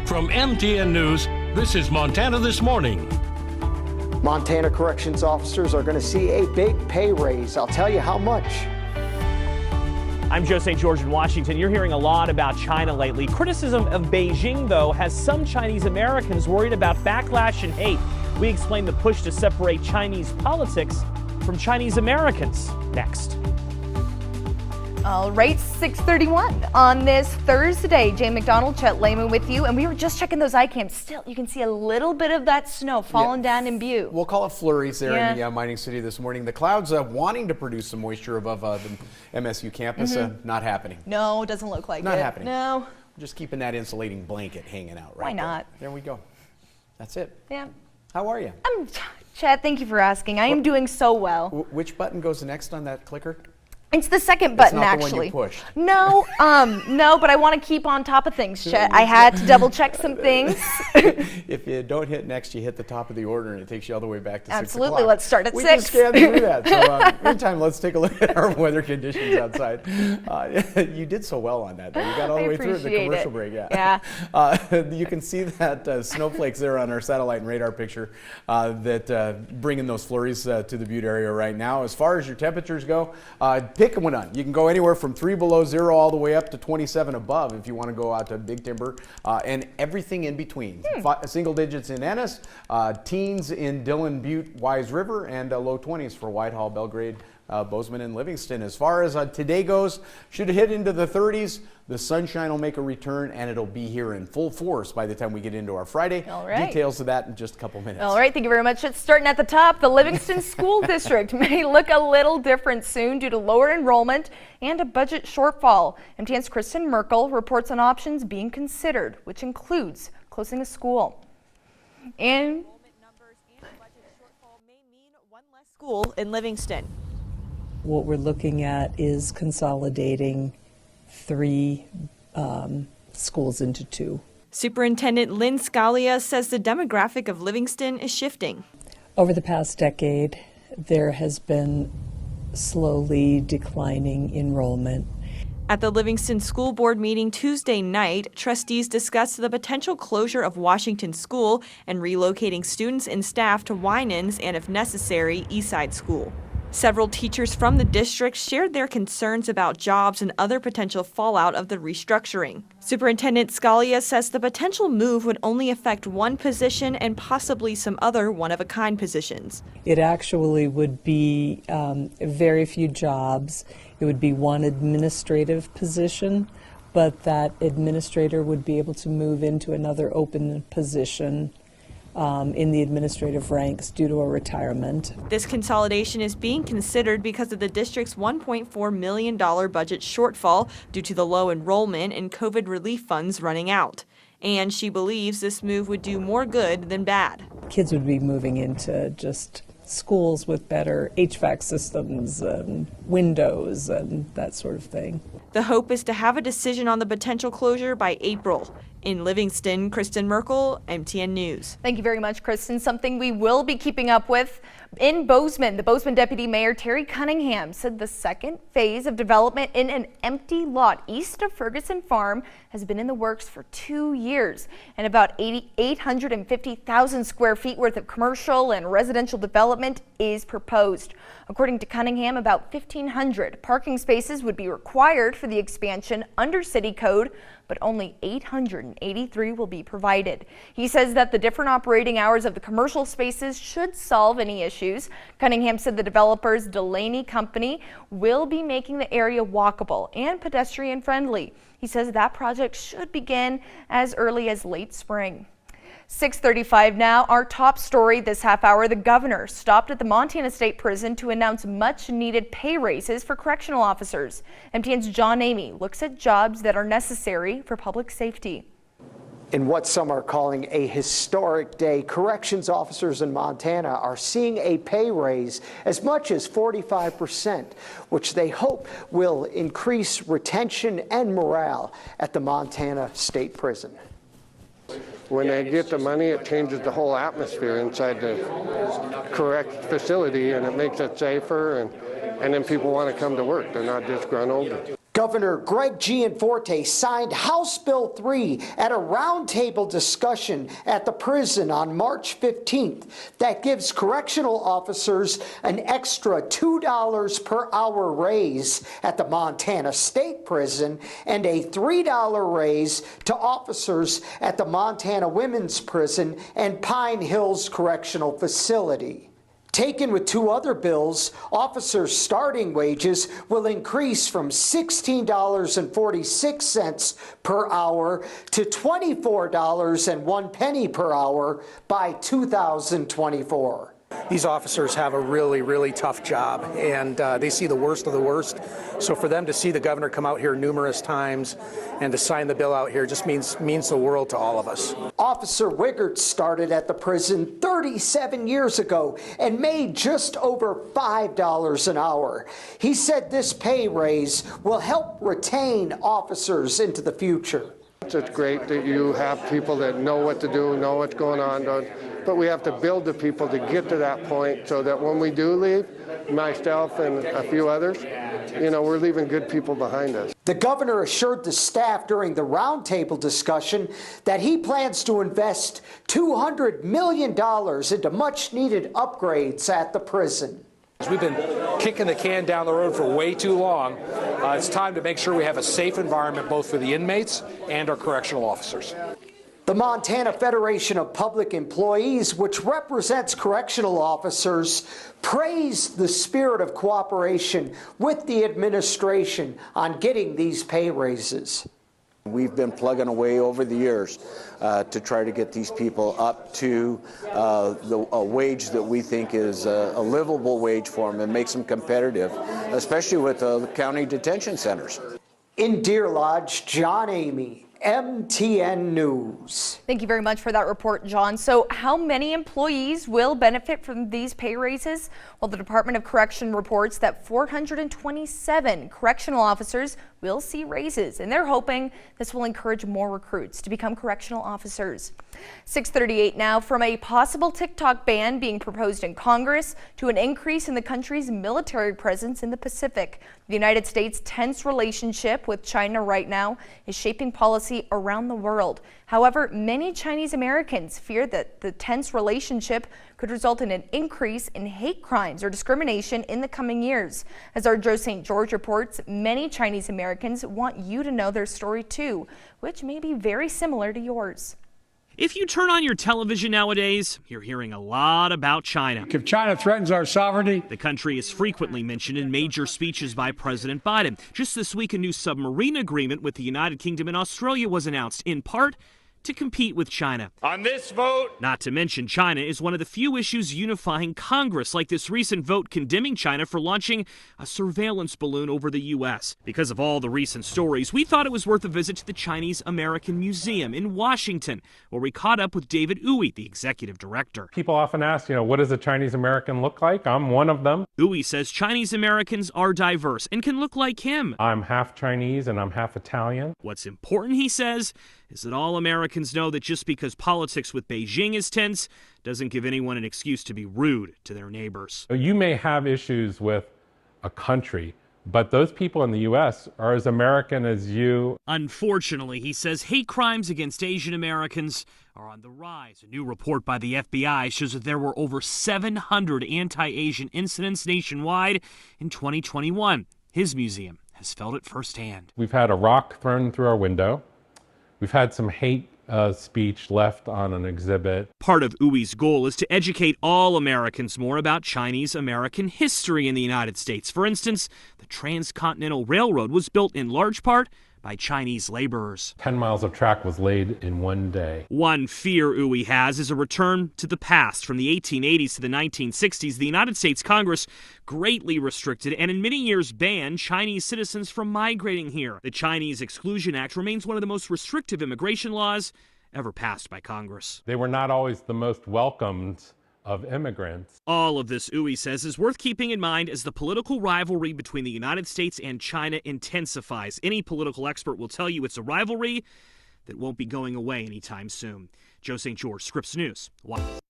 From MTN News, this is Montana This Morning. Montana corrections officers are going to see a big pay raise. I'll tell you how much. I'm Joe St. George in Washington. You're hearing a lot about China lately. Criticism of Beijing, though, has some Chinese Americans worried about backlash and hate. We explain the push to separate Chinese politics from Chinese Americans next. All right, 6:31 on this Thursday. Jay McDonald, Chet Lehman with you, and we were just checking those iCams. Still, you can see a little bit of that snow falling down in Butte. We'll call it flurries there in the mining city this morning. The clouds wanting to produce some moisture above the MSU campus, not happening. No, doesn't look like Not it. happening. No. Just keeping that insulating blanket hanging out right Why not? There we go. That's it. Yeah. How are you? Chet, thank you for asking. I am doing so well. Which button goes next on that clicker? It's the second button, It's not actually. the one you pushed. No, no, but I want to keep on top of things, Chet. I had to double check some things. If you don't hit next, you hit the top of the order, and it takes you all the way back to 6 o'clock. Absolutely. Let's start at 6. We can scan through that. So meantime, let's take a look at our weather conditions outside. You did so well on that. You got all the way through the commercial break. Yeah. You can see that snowflakes there on our satellite and radar picture that bringing those flurries to the Butte area right now. As far as your temperatures go, pick one on. You can go anywhere from 3 below 0 all the way up to 27 above if you want to go out to Big Timber, and everything in between. Single digits in Ennis, teens in Dillon, Butte, Wise River, and low 20s for Whitehall, Belgrade, Bozeman, and Livingston. As far as today goes, should hit into the 30s. The sunshine will make a return, and it'll be here in full force by the time we get into our Friday. All right. Details of that in just a couple minutes. All right, thank you very much. It's starting at the top. The Livingston School District may look a little different soon due to lower enrollment and a budget shortfall. MTN's Kristen Merkel reports on options being considered, which includes closing a school. And school in Livingston. What we're looking at is consolidating 3 schools into 2. Superintendent Lynn Scalia says the demographic of Livingston is shifting. Over the past decade, there has been slowly declining enrollment. At the Livingston School Board meeting Tuesday night, trustees discussed the potential closure of Washington School and relocating students and staff to Winans and, if necessary, Eastside School. Several teachers from the district shared their concerns about jobs and other potential fallout of the restructuring. Superintendent Scalia says the potential move would only affect one position and possibly some other one-of-a-kind positions. It actually would be very few jobs. It would be one administrative position, but that administrator would be able to move into another open position in the administrative ranks due to a retirement. This consolidation is being considered because of the district's $1.4 million budget shortfall due to the low enrollment and COVID relief funds running out. And she believes this move would do more good than bad. Kids would be moving into just schools with better HVAC systems and windows and that sort of thing. The hope is to have a decision on the potential closure by April. In Livingston, Kristen Merkel, MTN News. thank you very much, Kristen. Something we will be keeping up with. In Bozeman, the Bozeman Deputy Mayor Terry Cunningham said the second phase of development in an empty lot east of Ferguson Farm has been in the works for 2 years, and about 850,000 square feet worth of commercial and residential development is proposed. According to Cunningham, about 1,500 parking spaces would be required for the expansion under city code, but only 883 will be provided. He says that the different operating hours of the commercial spaces should solve any issues. Cunningham said the developer's Delaney company will be making the area walkable and pedestrian friendly. He says that project should begin as early as late spring. 6:35 now. Our top story this half hour, the governor stopped at the Montana State Prison to announce much needed pay raises for correctional officers. MTN's John Amy looks at jobs that are necessary for public safety. In what some are calling a historic day, corrections officers in Montana are seeing a pay raise as much as 45%, which they hope will increase retention and morale at the Montana State Prison. When they get the money, it changes the whole atmosphere inside the correct facility, and it makes it safer, and then people want to come to work. They're not disgruntled. Governor Greg Gianforte signed House Bill 3 at a roundtable discussion at the prison on March 15th that gives correctional officers an extra $2 per hour raise at the Montana State Prison and a $3 raise to officers at the Montana Women's Prison and Pine Hills Correctional Facility. Taken with two other bills, officers' starting wages will increase from $16.46 per hour to $24.01 per hour by 2024. These officers have a really, really tough job, and they see the worst of the worst. So for them to see the governor come out here numerous times and to sign the bill out here just means the world to all of us. Officer Wiggert started at the prison 37 years ago and made just over $5 an hour. He said this pay raise will help retain officers into the future. It's great that you have people that know what to do, know what's going on, but we have to build the people to get to that point so that when we do leave, myself and a few others, we're leaving good people behind us. The governor assured the staff during the roundtable discussion that he plans to invest $200 million into much-needed upgrades at the prison. We've been kicking the can down the road for way too long. It's time to make sure we have a safe environment both for the inmates and our correctional officers. The Montana Federation of Public Employees, which represents correctional officers, praised the spirit of cooperation with the administration on getting these pay raises. We've been plugging away over the years to try to get these people up to a wage that we think is a livable wage for them and makes them competitive, especially with the county detention centers. In Deer Lodge, John Amy, MTN News. Thank you very much for that report, John. So how many employees will benefit from these pay raises? Well, the Department of Correction reports that 427 correctional officers will see raises, and they're hoping this will encourage more recruits to become correctional officers. 6:38 now. From a possible TikTok ban being proposed in Congress to an increase in the country's military presence in the Pacific, the United States' tense relationship with China right now is shaping policy around the world. However, many Chinese Americans fear that the tense relationship could result in an increase in hate crimes or discrimination in the coming years. As our Joe St. George reports, many Chinese Americans want you to know their story too, which may be very similar to yours. If you turn on your television nowadays, you're hearing a lot about China. If China threatens our sovereignty, the country is frequently mentioned in major speeches by President Biden. Just this week, a new submarine agreement with the United Kingdom and Australia was announced, in part to compete with China. On this vote, not to mention, China is one of the few issues unifying Congress, like this recent vote condemning China for launching a surveillance balloon over the U.S. Because of all the recent stories, we thought it was worth a visit to the Chinese American Museum in Washington, where we caught up with David Uwe, the executive director. People often ask, what does a Chinese American look like? I'm one of them. Uwe says Chinese Americans are diverse and can look like him. I'm half Chinese and I'm half Italian. What's important, he says, is that all Americans know that just because politics with Beijing is tense doesn't give anyone an excuse to be rude to their neighbors. You may have issues with a country, but those people in the U.S. are as American as you. Unfortunately, he says hate crimes against Asian Americans are on the rise. A new report by the FBI shows that there were over 700 anti-Asian incidents nationwide in 2021. His museum has felt it firsthand. We've had a rock thrown through our window. We've had some hate speech left on an exhibit. Part of Uwe's goal is to educate all Americans more about Chinese American history in the United States. For instance, the Transcontinental Railroad was built in large part by Chinese laborers. 10 miles of track was laid in one day. One fear Uwe has is a return to the past. From the 1880s to the 1960s, the United States Congress greatly restricted and in many years banned Chinese citizens from migrating here. The Chinese Exclusion Act remains one of the most restrictive immigration laws ever passed by Congress. They were not always the most welcomed of immigrants. All of this, Uwe says, is worth keeping in mind as the political rivalry between the United States and China intensifies. Any political expert will tell you it's a rivalry that won't be going away anytime soon. Joe St. George, Scripps News.